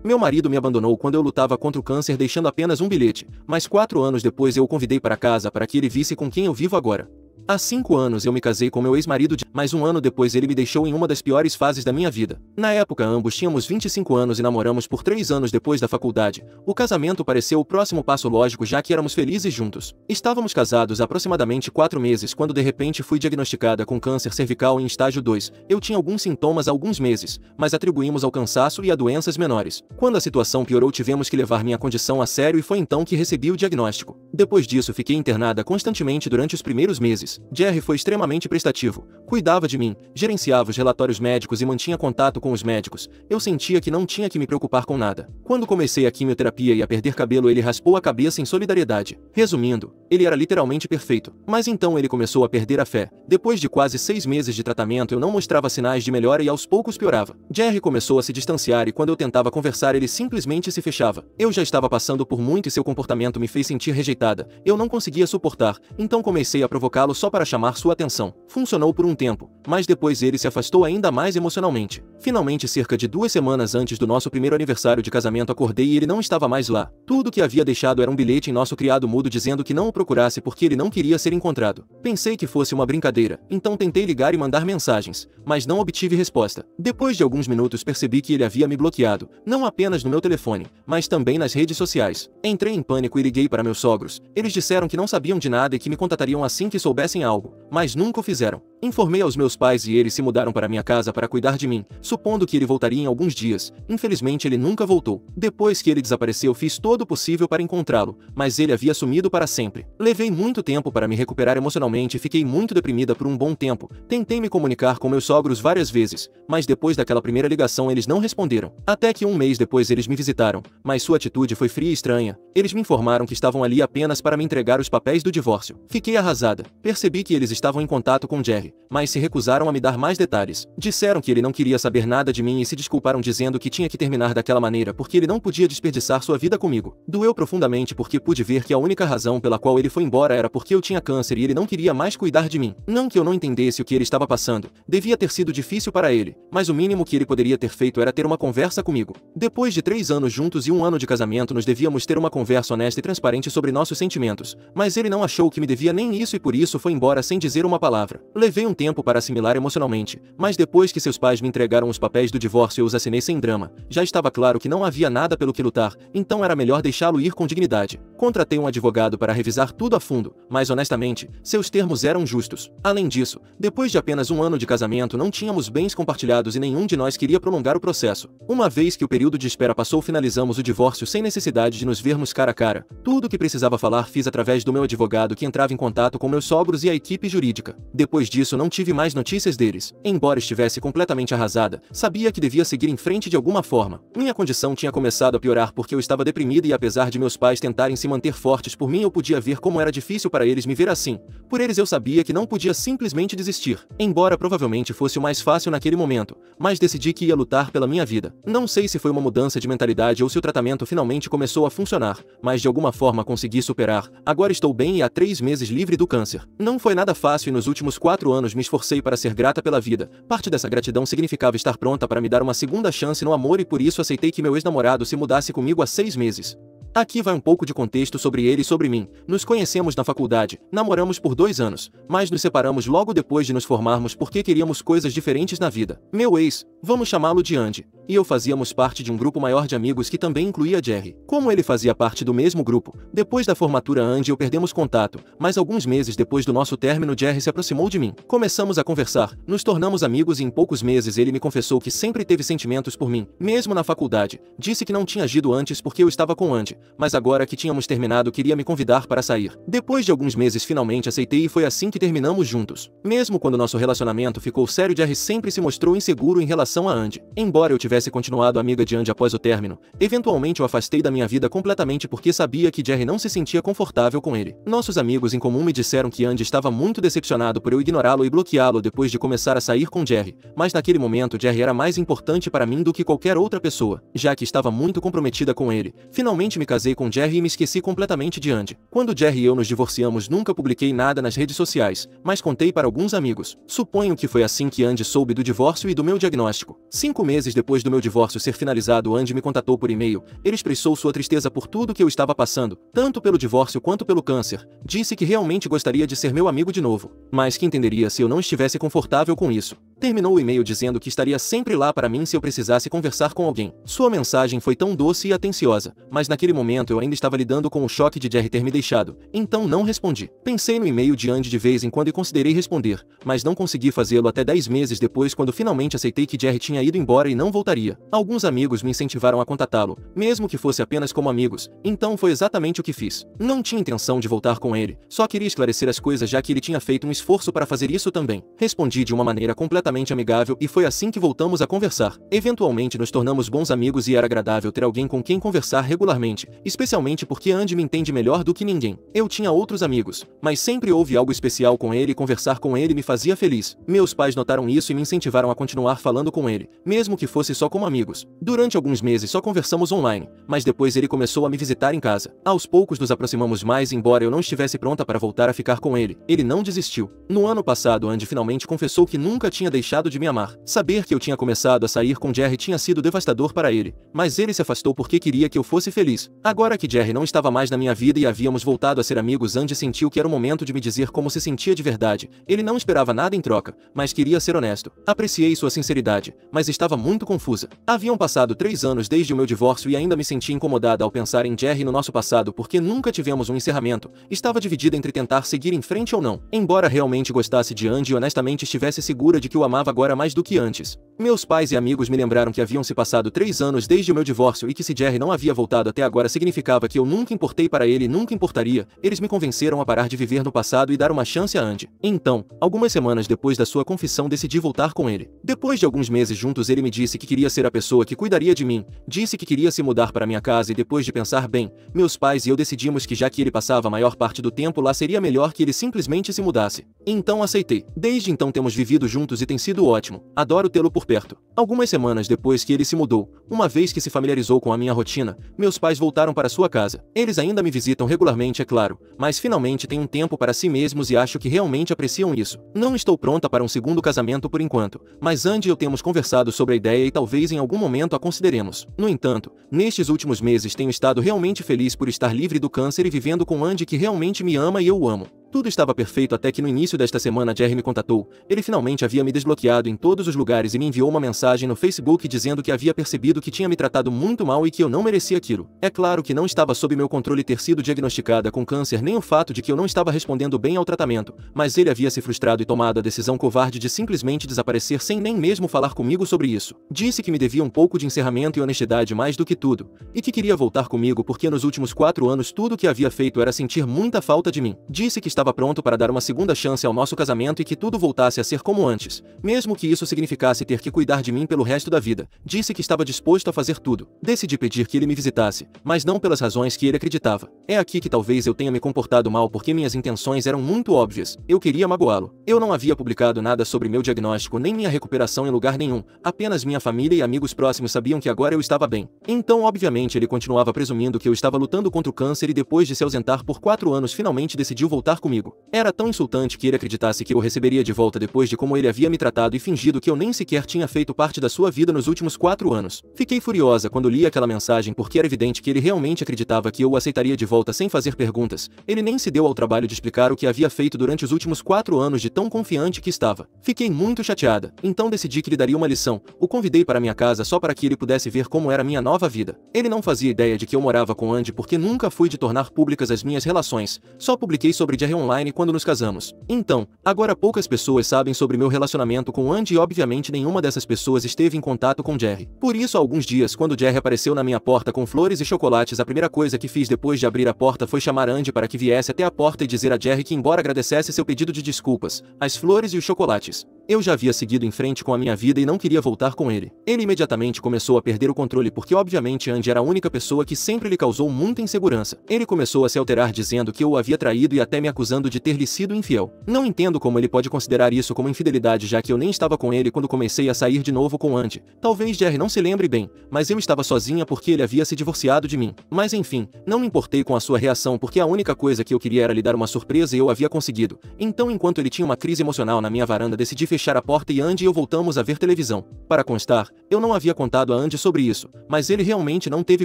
Meu marido me abandonou quando eu lutava contra o câncer, deixando apenas um bilhete, mas 4 anos depois eu o convidei para casa para que ele visse com quem eu vivo agora. Há 5 anos eu me casei com meu ex-marido, mas 1 ano depois ele me deixou em uma das piores fases da minha vida. Na época ambos tínhamos 25 anos e namoramos por 3 anos depois da faculdade. O casamento pareceu o próximo passo lógico, já que éramos felizes juntos. Estávamos casados há aproximadamente 4 meses quando de repente fui diagnosticada com câncer cervical em estágio 2. Eu tinha alguns sintomas há alguns meses, mas atribuímos ao cansaço e a doenças menores. Quando a situação piorou tivemos que levar minha condição a sério e foi então que recebi o diagnóstico. Depois disso fiquei internada constantemente durante os primeiros meses. Jerry foi extremamente prestativo, cuidava de mim, gerenciava os relatórios médicos e mantinha contato com os médicos. Eu sentia que não tinha que me preocupar com nada. Quando comecei a quimioterapia e a perder cabelo, ele raspou a cabeça em solidariedade. Resumindo, ele era literalmente perfeito. Mas então ele começou a perder a fé. Depois de quase 6 meses de tratamento eu não mostrava sinais de melhora e aos poucos piorava. Jerry começou a se distanciar e quando eu tentava conversar ele simplesmente se fechava. Eu já estava passando por muito e seu comportamento me fez sentir rejeitada. Eu não conseguia suportar, então comecei a provocá-lo só para chamar sua atenção. Funcionou por um tempo, mas depois ele se afastou ainda mais emocionalmente. Finalmente, cerca de 2 semanas antes do nosso primeiro aniversário de casamento, acordei e ele não estava mais lá. Tudo que havia deixado era um bilhete em nosso criado mudo dizendo que não o procurasse porque ele não queria ser encontrado. Pensei que fosse uma brincadeira, então tentei ligar e mandar mensagens, mas não obtive resposta. Depois de alguns minutos percebi que ele havia me bloqueado, não apenas no meu telefone, mas também nas redes sociais. Entrei em pânico e liguei para meus sogros. Eles disseram que não sabiam de nada e que me contatariam assim que soubessem algo, mas nunca o fizeram. Informei aos meus pais e eles se mudaram para minha casa para cuidar de mim, supondo que ele voltaria em alguns dias. Infelizmente ele nunca voltou. Depois que ele desapareceu fiz todo o possível para encontrá-lo, mas ele havia sumido para sempre. Levei muito tempo para me recuperar emocionalmente e fiquei muito deprimida por um bom tempo. Tentei me comunicar com meus sogros várias vezes, mas depois daquela primeira ligação eles não responderam. Até que 1 mês depois eles me visitaram, mas sua atitude foi fria e estranha. Eles me informaram que estavam ali apenas para me entregar os papéis do divórcio. Fiquei arrasada. Percebi que eles estavam em contato com Jerry, mas se recusaram a me dar mais detalhes. Disseram que ele não queria saber nada de mim e se desculparam dizendo que tinha que terminar daquela maneira porque ele não podia desperdiçar sua vida comigo. Doeu profundamente porque pude ver que a única razão pela qual ele foi embora era porque eu tinha câncer e ele não queria mais cuidar de mim. Não que eu não entendesse o que ele estava passando, devia ter sido difícil para ele, mas o mínimo que ele poderia ter feito era ter uma conversa comigo. Depois de 3 anos juntos e 1 ano de casamento nos devíamos ter uma conversa honesta e transparente sobre nossos sentimentos, mas ele não achou que me devia nem isso e por isso foi embora sem dizer uma palavra. Levei um tempo para assimilar emocionalmente, mas depois que seus pais me entregaram os papéis do divórcio eu os assinei sem drama. Já estava claro que não havia nada pelo que lutar, então era melhor deixá-lo ir com dignidade. Contratei um advogado para revisar tudo a fundo, mas honestamente, seus termos eram justos. Além disso, depois de apenas 1 ano de casamento não tínhamos bens compartilhados e nenhum de nós queria prolongar o processo. Uma vez que o período de espera passou finalizamos o divórcio sem necessidade de nos vermos cara a cara. Tudo o que precisava falar fiz através do meu advogado que entrava em contato com meus sogros e a equipe jurídica. Depois disso não tive mais notícias deles. Embora estivesse completamente arrasada, sabia que devia seguir em frente de alguma forma. Minha condição tinha começado a piorar porque eu estava deprimida e apesar de meus pais tentarem se manter fortes por mim eu podia ver como era difícil para eles me ver assim. Por eles eu sabia que não podia simplesmente desistir. Embora provavelmente fosse o mais fácil naquele momento, mas decidi que ia lutar pela minha vida. Não sei se foi uma mudança de mentalidade ou se o tratamento finalmente começou a funcionar, mas de alguma forma consegui superar. Agora estou bem e há 3 meses livre do câncer. Não foi nada fácil e nos últimos 4 anos me esforcei para ser grata pela vida. Parte dessa gratidão significava estar pronta para me dar uma segunda chance no amor e por isso aceitei que meu ex-namorado se mudasse comigo há 6 meses. Aqui vai um pouco de contexto sobre ele e sobre mim. Nos conhecemos na faculdade, namoramos por 2 anos, mas nos separamos logo depois de nos formarmos porque queríamos coisas diferentes na vida. Meu ex, vamos chamá-lo de Andy, e eu fazíamos parte de um grupo maior de amigos que também incluía Jerry. Como ele fazia parte do mesmo grupo, depois da formatura Andy e eu perdemos contato, mas alguns meses depois do nosso término Jerry se aproximou de mim. Começamos a conversar, nos tornamos amigos e em poucos meses ele me confessou que sempre teve sentimentos por mim, mesmo na faculdade. Disse que não tinha agido antes porque eu estava com Andy, mas agora que tínhamos terminado queria me convidar para sair. Depois de alguns meses finalmente aceitei e foi assim que terminamos juntos. Mesmo quando nosso relacionamento ficou sério, Jerry sempre se mostrou inseguro em relação a Andy. Embora eu tivesse continuado amiga de Andy após o término, eventualmente o afastei da minha vida completamente porque sabia que Jerry não se sentia confortável com ele. Nossos amigos em comum me disseram que Andy estava muito decepcionado por eu ignorá-lo e bloqueá-lo depois de começar a sair com Jerry, mas naquele momento Jerry era mais importante para mim do que qualquer outra pessoa, já que estava muito comprometida com ele. Finalmente me casei com Jerry e me esqueci completamente de Andy. Quando Jerry e eu nos divorciamos nunca publiquei nada nas redes sociais, mas contei para alguns amigos. Suponho que foi assim que Andy soube do divórcio e do meu diagnóstico. 5 meses depois do do meu divórcio ser finalizado, Andy me contatou por e-mail. Ele expressou sua tristeza por tudo que eu estava passando, tanto pelo divórcio quanto pelo câncer. Disse que realmente gostaria de ser meu amigo de novo, mas que entenderia se eu não estivesse confortável com isso. Terminou o e-mail dizendo que estaria sempre lá para mim se eu precisasse conversar com alguém. Sua mensagem foi tão doce e atenciosa, mas naquele momento eu ainda estava lidando com o choque de Jerry ter me deixado, então não respondi. Pensei no e-mail de Andy de vez em quando e considerei responder, mas não consegui fazê-lo até 10 meses depois, quando finalmente aceitei que Jerry tinha ido embora e não voltaria. Alguns amigos me incentivaram a contatá-lo, mesmo que fosse apenas como amigos, então foi exatamente o que fiz. Não tinha intenção de voltar com ele, só queria esclarecer as coisas já que ele tinha feito um esforço para fazer isso também. Respondi de uma maneira completamente amigável e foi assim que voltamos a conversar. Eventualmente nos tornamos bons amigos e era agradável ter alguém com quem conversar regularmente, especialmente porque Andy me entende melhor do que ninguém. Eu tinha outros amigos, mas sempre houve algo especial com ele e conversar com ele me fazia feliz. Meus pais notaram isso e me incentivaram a continuar falando com ele, mesmo que fosse só como amigos. Durante alguns meses só conversamos online, mas depois ele começou a me visitar em casa. Aos poucos nos aproximamos mais, embora eu não estivesse pronta para voltar a ficar com ele. Ele não desistiu. No ano passado, Andy finalmente confessou que nunca tinha deixado de me amar. Saber que eu tinha começado a sair com Jerry tinha sido devastador para ele, mas ele se afastou porque queria que eu fosse feliz. Agora que Jerry não estava mais na minha vida e havíamos voltado a ser amigos, Andy sentiu que era o momento de me dizer como se sentia de verdade. Ele não esperava nada em troca, mas queria ser honesto. Apreciei sua sinceridade, mas estava muito confusa. Haviam passado 3 anos desde o meu divórcio e ainda me sentia incomodada ao pensar em Jerry no nosso passado porque nunca tivemos um encerramento. Estava dividida entre tentar seguir em frente ou não. Embora realmente gostasse de Andy e honestamente estivesse segura de que o amava agora mais do que antes. Meus pais e amigos me lembraram que haviam se passado 3 anos desde o meu divórcio e que se Jerry não havia voltado até agora significava que eu nunca importei para ele e nunca importaria. Eles me convenceram a parar de viver no passado e dar uma chance a Andy. Então, algumas semanas depois da sua confissão, decidi voltar com ele. Depois de alguns meses juntos, ele me disse que queria ser a pessoa que cuidaria de mim, disse que queria se mudar para minha casa e depois de pensar bem, meus pais e eu decidimos que já que ele passava a maior parte do tempo lá, seria melhor que ele simplesmente se mudasse. Então aceitei. Desde então temos vivido juntos e tem sido ótimo. Adoro tê-lo por perto. Algumas semanas depois que ele se mudou, uma vez que se familiarizou com a minha rotina, meus pais voltaram para sua casa. Eles ainda me visitam regularmente, é claro, mas finalmente têm um tempo para si mesmos e acho que realmente apreciam isso. Não estou pronta para um segundo casamento por enquanto, mas Andy e eu temos conversado sobre a ideia e talvez em algum momento a consideremos. No entanto, nestes últimos meses tenho estado realmente feliz por estar livre do câncer e vivendo com Andy, que realmente me ama e eu o amo. Tudo estava perfeito até que no início desta semana Jerry me contatou. Ele finalmente havia me desbloqueado em todos os lugares e me enviou uma mensagem no Facebook dizendo que havia percebido que tinha me tratado muito mal e que eu não merecia aquilo. É claro que não estava sob meu controle ter sido diagnosticada com câncer nem o fato de que eu não estava respondendo bem ao tratamento, mas ele havia se frustrado e tomado a decisão covarde de simplesmente desaparecer sem nem mesmo falar comigo sobre isso. Disse que me devia um pouco de encerramento e honestidade mais do que tudo, e que queria voltar comigo porque nos últimos 4 anos tudo o que havia feito era sentir muita falta de mim. Disse que estava pronto para dar uma segunda chance ao nosso casamento e que tudo voltasse a ser como antes, mesmo que isso significasse ter que cuidar de mim pelo resto da vida. Disse que estava disposto a fazer tudo. Decidi pedir que ele me visitasse, mas não pelas razões que ele acreditava. É aqui que talvez eu tenha me comportado mal porque minhas intenções eram muito óbvias. Eu queria magoá-lo. Eu não havia publicado nada sobre meu diagnóstico nem minha recuperação em lugar nenhum. Apenas minha família e amigos próximos sabiam que agora eu estava bem. Então, obviamente, ele continuava presumindo que eu estava lutando contra o câncer e depois de se ausentar por 4 anos finalmente decidiu voltar comigo. Era tão insultante que ele acreditasse que eu o receberia de volta depois de como ele havia me tratado e fingido que eu nem sequer tinha feito parte da sua vida nos últimos 4 anos. Fiquei furiosa quando li aquela mensagem porque era evidente que ele realmente acreditava que eu o aceitaria de volta sem fazer perguntas. Ele nem se deu ao trabalho de explicar o que havia feito durante os últimos 4 anos de tão confiante que estava. Fiquei muito chateada, então decidi que lhe daria uma lição. O convidei para minha casa só para que ele pudesse ver como era minha nova vida. Ele não fazia ideia de que eu morava com Andy porque nunca fui de tornar públicas as minhas relações, só publiquei sobre Jerry online quando nos casamos. Então, agora poucas pessoas sabem sobre meu relacionamento com Andy e obviamente nenhuma dessas pessoas esteve em contato com Jerry. Por isso, há alguns dias, quando Jerry apareceu na minha porta com flores e chocolates, a primeira coisa que fiz depois de abrir a porta foi chamar Andy para que viesse até a porta e dizer a Jerry que, embora agradecesse seu pedido de desculpas, as flores e os chocolates, eu já havia seguido em frente com a minha vida e não queria voltar com ele. Ele imediatamente começou a perder o controle porque obviamente Andy era a única pessoa que sempre lhe causou muita insegurança. Ele começou a se alterar dizendo que eu o havia traído e até me acusando de ter lhe sido infiel. Não entendo como ele pode considerar isso como infidelidade, já que eu nem estava com ele quando comecei a sair de novo com Andy. Talvez Jerry não se lembre bem, mas eu estava sozinha porque ele havia se divorciado de mim. Mas enfim, não me importei com a sua reação porque a única coisa que eu queria era lhe dar uma surpresa e eu havia conseguido. Então, enquanto ele tinha uma crise emocional na minha varanda, decidi fechar a porta e Andy e eu voltamos a ver televisão. Para constar, eu não havia contado a Andy sobre isso, mas ele realmente não teve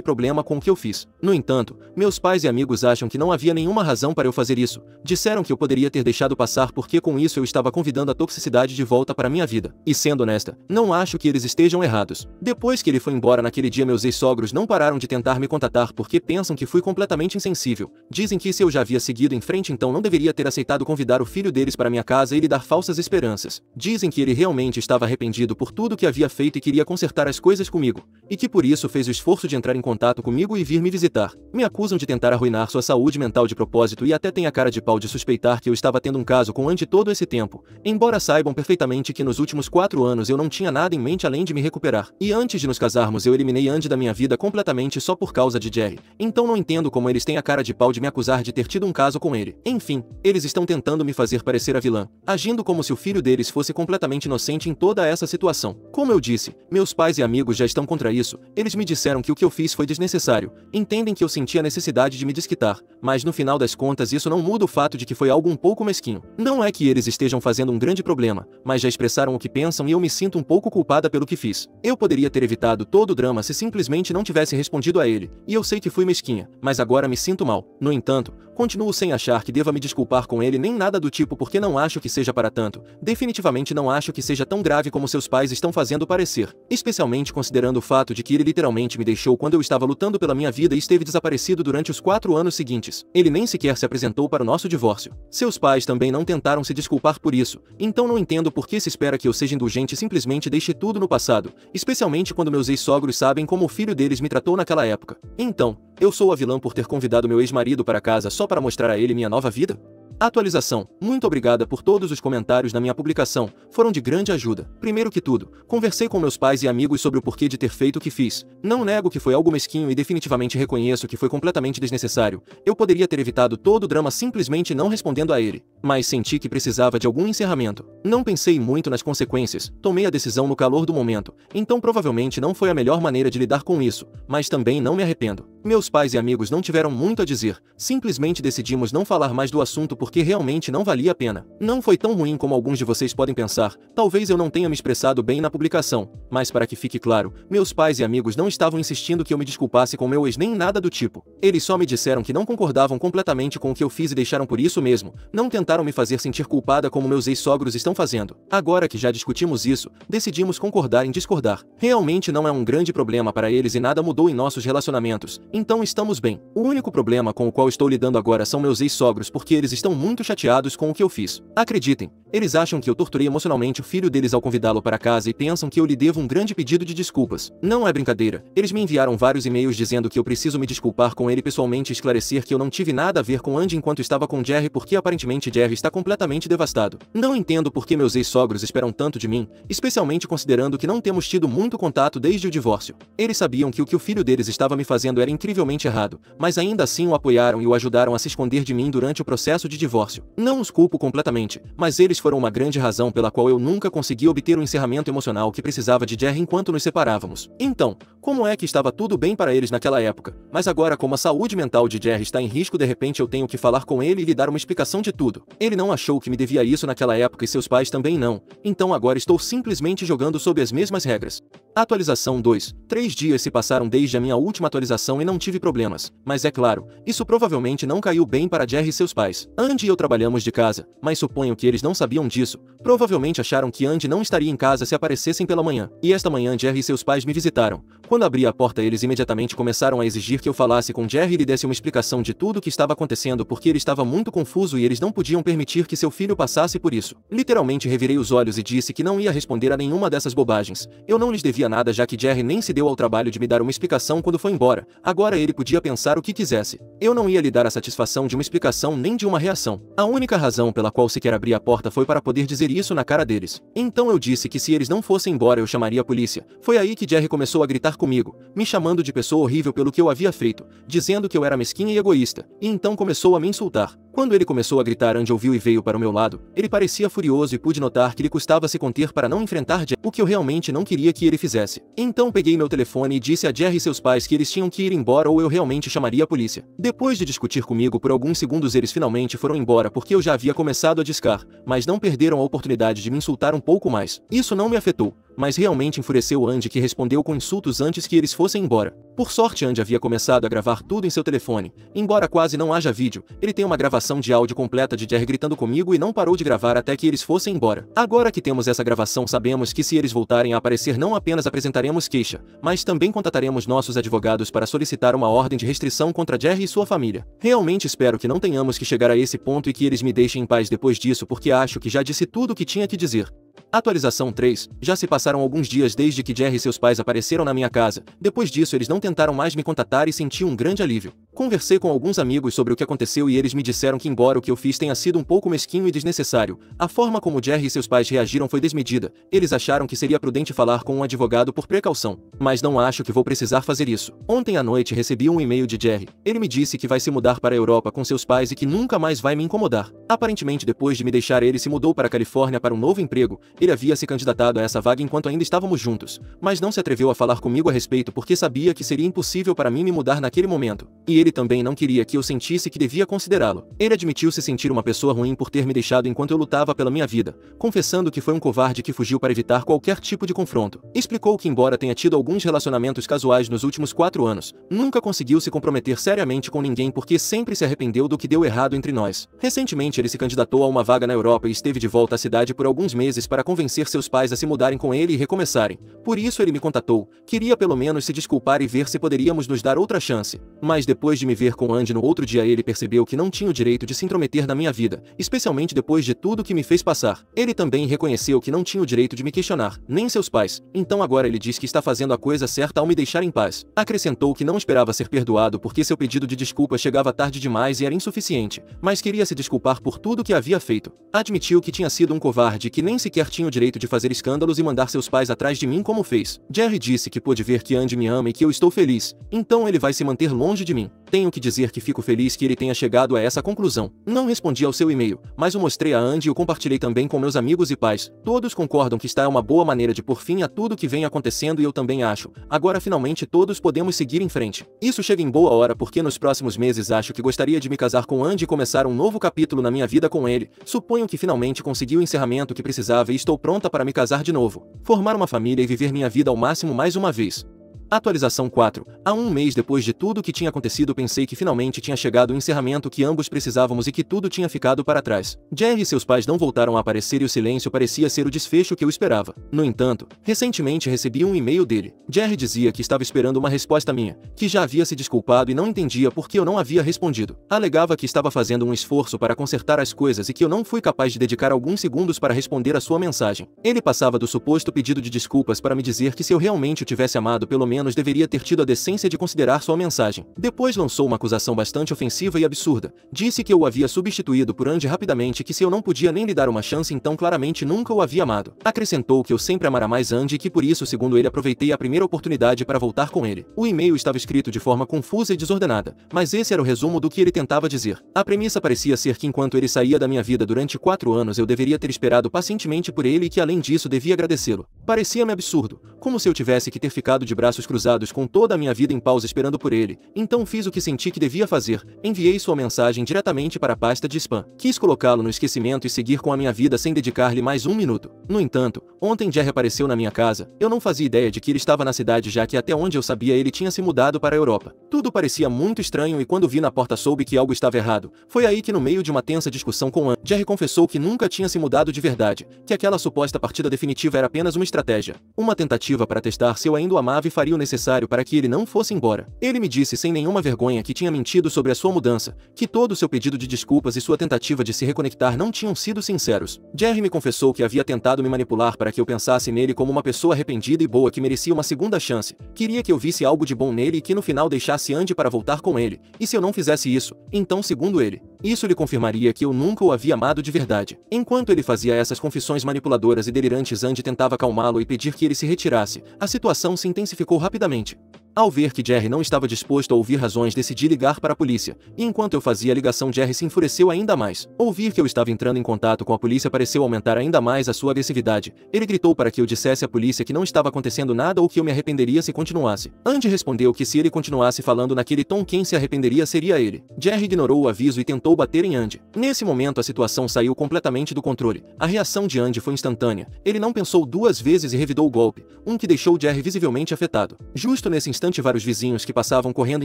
problema com o que eu fiz. No entanto, meus pais e amigos acham que não havia nenhuma razão para eu fazer isso. Disseram que eu poderia ter deixado passar porque com isso eu estava convidando a toxicidade de volta para minha vida. E sendo honesta, não acho que eles estejam errados. Depois que ele foi embora naquele dia, meus ex-sogros não pararam de tentar me contatar porque pensam que fui completamente insensível. Dizem que se eu já havia seguido em frente, então não deveria ter aceitado convidar o filho deles para minha casa e lhe dar falsas esperanças. Dizem que ele realmente estava arrependido por tudo que havia feito e queria consertar as coisas comigo, e que por isso fez o esforço de entrar em contato comigo e vir me visitar. Me acusam de tentar arruinar sua saúde mental de propósito e até têm a cara de pau de suspeitar que eu estava tendo um caso com Andy todo esse tempo, embora saibam perfeitamente que nos últimos 4 anos eu não tinha nada em mente além de me recuperar. E antes de nos casarmos eu eliminei Andy da minha vida completamente só por causa de Jerry. Então não entendo como eles têm a cara de pau de me acusar de ter tido um caso com ele. Enfim, eles estão tentando me fazer parecer a vilã, agindo como se o filho deles fosse completamente inocente em toda essa situação. Como eu disse, meus pais e amigos já estão contra isso. Eles me disseram que o que eu fiz foi desnecessário. Entendem que eu senti a necessidade de me desquitar, mas no final das contas isso não muda o fato de que foi algo um pouco mesquinho. Não é que eles estejam fazendo um grande problema, mas já expressaram o que pensam e eu me sinto um pouco culpada pelo que fiz. Eu poderia ter evitado todo o drama se simplesmente não tivesse respondido a ele, e eu sei que fui mesquinha, mas agora me sinto mal. No entanto, continuo sem achar que deva me desculpar com ele nem nada do tipo porque não acho que seja para tanto. Definitivamente não acho que seja tão grave como seus pais estão fazendo parecer, especialmente considerando o fato de que ele literalmente me deixou quando eu estava lutando pela minha vida e esteve desaparecido durante os 4 anos seguintes. Ele nem sequer se apresentou para o nosso divórcio. Seus pais também não tentaram se desculpar por isso, então não entendo por que se espera que eu seja indulgente e simplesmente deixe tudo no passado, especialmente quando meus ex-sogros sabem como o filho deles me tratou naquela época. Então, eu sou a vilã por ter convidado meu ex-marido para casa só para mostrar a ele minha nova vida? Atualização. Muito obrigada por todos os comentários na minha publicação, foram de grande ajuda. Primeiro que tudo, conversei com meus pais e amigos sobre o porquê de ter feito o que fiz. Não nego que foi algo mesquinho e definitivamente reconheço que foi completamente desnecessário. Eu poderia ter evitado todo o drama simplesmente não respondendo a ele, mas senti que precisava de algum encerramento. Não pensei muito nas consequências, tomei a decisão no calor do momento, então provavelmente não foi a melhor maneira de lidar com isso, mas também não me arrependo. Meus pais e amigos não tiveram muito a dizer, simplesmente decidimos não falar mais do assunto porque realmente não valia a pena. Não foi tão ruim como alguns de vocês podem pensar, talvez eu não tenha me expressado bem na publicação, mas para que fique claro, meus pais e amigos não estavam insistindo que eu me desculpasse com meu ex nem nada do tipo. Eles só me disseram que não concordavam completamente com o que eu fiz e deixaram por isso mesmo, não tentaram me fazer sentir culpada como meus ex-sogros estão fazendo. Agora que já discutimos isso, decidimos concordar em discordar. Realmente não é um grande problema para eles e nada mudou em nossos relacionamentos, então estamos bem. O único problema com o qual estou lidando agora são meus ex-sogros porque eles estão muito chateados com o que eu fiz. Acreditem, eles acham que eu torturei emocionalmente o filho deles ao convidá-lo para casa e pensam que eu lhe devo um grande pedido de desculpas. Não é brincadeira, eles me enviaram vários e-mails dizendo que eu preciso me desculpar com ele pessoalmente e esclarecer que eu não tive nada a ver com Andy enquanto estava com Jerry porque aparentemente Jerry está completamente devastado. Não entendo por que meus ex-sogros esperam tanto de mim, especialmente considerando que não temos tido muito contato desde o divórcio. Eles sabiam que o que o filho deles estava me fazendo era incrivelmente errado, mas ainda assim o apoiaram e o ajudaram a se esconder de mim durante o processo de divórcio. Não os culpo completamente, mas eles foram uma grande razão pela qual eu nunca consegui obter o encerramento emocional que precisava de Jerry enquanto nos separávamos. Então, como é que estava tudo bem para eles naquela época, mas agora como a saúde mental de Jerry está em risco, de repente eu tenho que falar com ele e lhe dar uma explicação de tudo. Ele não achou que me devia isso naquela época e seus pais também não, então agora estou simplesmente jogando sob as mesmas regras. Atualização 2. 3 dias se passaram desde a minha última atualização e não tive problemas, mas é claro, isso provavelmente não caiu bem para Jerry e seus pais. Andy e eu trabalhamos de casa, mas suponho que eles não sabiam disso. Provavelmente acharam que Andy não estaria em casa se aparecessem pela manhã. E esta manhã Jerry e seus pais me visitaram. Quando abri a porta eles imediatamente começaram a exigir que eu falasse com Jerry e lhe desse uma explicação de tudo o que estava acontecendo porque ele estava muito confuso e eles não podiam permitir que seu filho passasse por isso. Literalmente revirei os olhos e disse que não ia responder a nenhuma dessas bobagens. Eu não lhes devia nada já que Jerry nem se deu ao trabalho de me dar uma explicação quando foi embora. Agora ele podia pensar o que quisesse. Eu não ia lhe dar a satisfação de uma explicação nem de uma reação. A única razão pela qual sequer abri a porta foi para poder dizer isso na cara deles. Então eu disse que se eles não fossem embora eu chamaria a polícia. Foi aí que Jerry começou a gritar comigo, me chamando de pessoa horrível pelo que eu havia feito, dizendo que eu era mesquinha e egoísta, e então começou a me insultar. Quando ele começou a gritar, Andy ouviu e veio para o meu lado. Ele parecia furioso e pude notar que lhe custava se conter para não enfrentar Jerry, o que eu realmente não queria que ele fizesse. Então peguei meu telefone e disse a Jerry e seus pais que eles tinham que ir embora ou eu realmente chamaria a polícia. Depois de discutir comigo por alguns segundos, eles finalmente foram embora porque eu já havia começado a discar, mas não perderam a oportunidade de me insultar um pouco mais. Isso não me afetou, mas realmente enfureceu Andy, que respondeu com insultos antes que eles fossem embora. Por sorte, Andy havia começado a gravar tudo em seu telefone. Embora quase não haja vídeo, ele tem uma gravação de áudio completa de Jerry gritando comigo e não parou de gravar até que eles fossem embora. Agora que temos essa gravação, sabemos que se eles voltarem a aparecer, não apenas apresentaremos queixa, mas também contataremos nossos advogados para solicitar uma ordem de restrição contra Jerry e sua família. Realmente espero que não tenhamos que chegar a esse ponto e que eles me deixem em paz depois disso, porque acho que já disse tudo o que tinha que dizer. Atualização 3. Já se passaram alguns dias desde que Jerry e seus pais apareceram na minha casa. Depois disso, eles não tentaram mais me contatar e senti um grande alívio. Conversei com alguns amigos sobre o que aconteceu e eles me disseram que, embora o que eu fiz tenha sido um pouco mesquinho e desnecessário, a forma como Jerry e seus pais reagiram foi desmedida. Eles acharam que seria prudente falar com um advogado por precaução. Mas não acho que vou precisar fazer isso. Ontem à noite recebi um e-mail de Jerry. Ele me disse que vai se mudar para a Europa com seus pais e que nunca mais vai me incomodar. Aparentemente, depois de me deixar, ele se mudou para a Califórnia para um novo emprego. Ele havia se candidatado a essa vaga enquanto ainda estávamos juntos, mas não se atreveu a falar comigo a respeito porque sabia que seria impossível para mim me mudar naquele momento. E ele também não queria que eu sentisse que devia considerá-lo. Ele admitiu se sentir uma pessoa ruim por ter me deixado enquanto eu lutava pela minha vida, confessando que foi um covarde que fugiu para evitar qualquer tipo de confronto. Explicou que, embora tenha tido alguns relacionamentos casuais nos últimos 4 anos, nunca conseguiu se comprometer seriamente com ninguém porque sempre se arrependeu do que deu errado entre nós. Recentemente ele se candidatou a uma vaga na Europa e esteve de volta à cidade por alguns meses para convencer seus pais a se mudarem com ele e recomeçarem. Por isso ele me contatou. Queria pelo menos se desculpar e ver se poderíamos nos dar outra chance. Mas depois de me ver com Andy no outro dia, ele percebeu que não tinha o direito de se intrometer na minha vida, especialmente depois de tudo que me fez passar. Ele também reconheceu que não tinha o direito de me questionar, nem seus pais. Então agora ele diz que está fazendo a coisa certa ao me deixar em paz. Acrescentou que não esperava ser perdoado porque seu pedido de desculpa chegava tarde demais e era insuficiente, mas queria se desculpar por tudo que havia feito. Admitiu que tinha sido um covarde e que nem sequer tinha o direito de fazer escândalos e mandar seus pais atrás de mim como fez. Jerry disse que pôde ver que Andy me ama e que eu estou feliz, então ele vai se manter longe de mim. Tenho que dizer que fico feliz que ele tenha chegado a essa conclusão. Não respondi ao seu e-mail, mas o mostrei a Andy e o compartilhei também com meus amigos e pais. Todos concordam que está uma boa maneira de pôr fim a tudo que vem acontecendo e eu também acho. Agora finalmente todos podemos seguir em frente. Isso chega em boa hora porque nos próximos meses acho que gostaria de me casar com Andy e começar um novo capítulo na minha vida com ele. Suponho que finalmente consegui o encerramento que precisava e estou pronta para me casar de novo, formar uma família e viver minha vida ao máximo mais uma vez. Atualização 4. Há um mês depois de tudo o que tinha acontecido, pensei que finalmente tinha chegado o encerramento que ambos precisávamos e que tudo tinha ficado para trás. Jerry e seus pais não voltaram a aparecer e o silêncio parecia ser o desfecho que eu esperava. No entanto, recentemente recebi um e-mail dele. Jerry dizia que estava esperando uma resposta minha, que já havia se desculpado e não entendia por que eu não havia respondido. Alegava que estava fazendo um esforço para consertar as coisas e que eu não fui capaz de dedicar alguns segundos para responder a sua mensagem. Ele passava do suposto pedido de desculpas para me dizer que se eu realmente o tivesse amado, pelo menos deveria ter tido a decência de considerar sua mensagem. Depois lançou uma acusação bastante ofensiva e absurda. Disse que eu o havia substituído por Andy rapidamente e que se eu não podia nem lhe dar uma chance, então claramente nunca o havia amado. Acrescentou que eu sempre amara mais Andy e que por isso, segundo ele, aproveitei a primeira oportunidade para voltar com ele. O e-mail estava escrito de forma confusa e desordenada, mas esse era o resumo do que ele tentava dizer. A premissa parecia ser que enquanto ele saía da minha vida durante 4 anos, eu deveria ter esperado pacientemente por ele e que além disso devia agradecê-lo. Parecia-me absurdo, como se eu tivesse que ter ficado de braços cruzados com toda a minha vida em pausa esperando por ele. Então fiz o que senti que devia fazer. Enviei sua mensagem diretamente para a pasta de spam. Quis colocá-lo no esquecimento e seguir com a minha vida sem dedicar-lhe mais um minuto. No entanto, ontem Jerry apareceu na minha casa. Eu não fazia ideia de que ele estava na cidade, já que até onde eu sabia ele tinha se mudado para a Europa. Tudo parecia muito estranho e quando vi na porta soube que algo estava errado. Foi aí que, no meio de uma tensa discussão com Andy, Jerry confessou que nunca tinha se mudado de verdade, que aquela suposta partida definitiva era apenas uma estratégia, uma tentativa para testar se eu ainda o amava e faria o necessário para que ele não fosse embora. Ele me disse sem nenhuma vergonha que tinha mentido sobre a sua mudança, que todo o seu pedido de desculpas e sua tentativa de se reconectar não tinham sido sinceros. Jerry me confessou que havia tentado me manipular para que eu pensasse nele como uma pessoa arrependida e boa que merecia uma segunda chance. Queria que eu visse algo de bom nele e que no final deixasse Andy para voltar com ele. E se eu não fizesse isso, então, segundo ele, isso lhe confirmaria que eu nunca o havia amado de verdade. Enquanto ele fazia essas confissões manipuladoras e delirantes, Andy tentava acalmá-lo e pedir que ele se retirasse. A situação se intensificou rapidamente. Ao ver que Jerry não estava disposto a ouvir razões, decidi ligar para a polícia, e enquanto eu fazia a ligação, Jerry se enfureceu ainda mais. Ouvir que eu estava entrando em contato com a polícia pareceu aumentar ainda mais a sua agressividade. Ele gritou para que eu dissesse à polícia que não estava acontecendo nada ou que eu me arrependeria se continuasse. Andy respondeu que se ele continuasse falando naquele tom, quem se arrependeria seria ele. Jerry ignorou o aviso e tentou bater em Andy. Nesse momento a situação saiu completamente do controle. A reação de Andy foi instantânea. Ele não pensou duas vezes e revidou o golpe, que deixou Jerry visivelmente afetado. Justo nesse instante, vários vizinhos que passavam correndo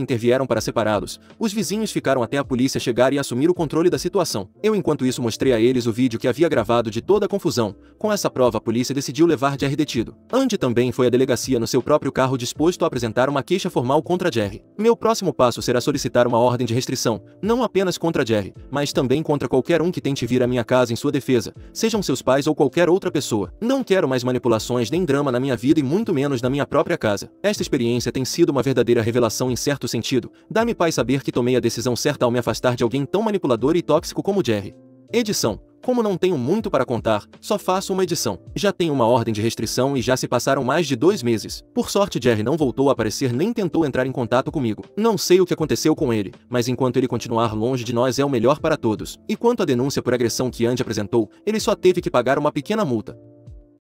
intervieram para separá-los. Os vizinhos ficaram até a polícia chegar e assumir o controle da situação. Eu, enquanto isso, mostrei a eles o vídeo que havia gravado de toda a confusão. Com essa prova, a polícia decidiu levar Jerry detido. Andy também foi à delegacia no seu próprio carro, disposto a apresentar uma queixa formal contra Jerry. Meu próximo passo será solicitar uma ordem de restrição, não apenas contra Jerry, mas também contra qualquer um que tente vir à minha casa em sua defesa, sejam seus pais ou qualquer outra pessoa. Não quero mais manipulações nem drama na minha vida e muito menos na minha própria casa. Esta experiência tem sido uma verdadeira revelação em certo sentido. Dá-me paz saber que tomei a decisão certa ao me afastar de alguém tão manipulador e tóxico como Jerry. Edição. Como não tenho muito para contar, só faço uma edição. Já tenho uma ordem de restrição e já se passaram mais de 2 meses. Por sorte, Jerry não voltou a aparecer nem tentou entrar em contato comigo. Não sei o que aconteceu com ele, mas enquanto ele continuar longe de nós é o melhor para todos. E quanto à denúncia por agressão que Andy apresentou, ele só teve que pagar uma pequena multa.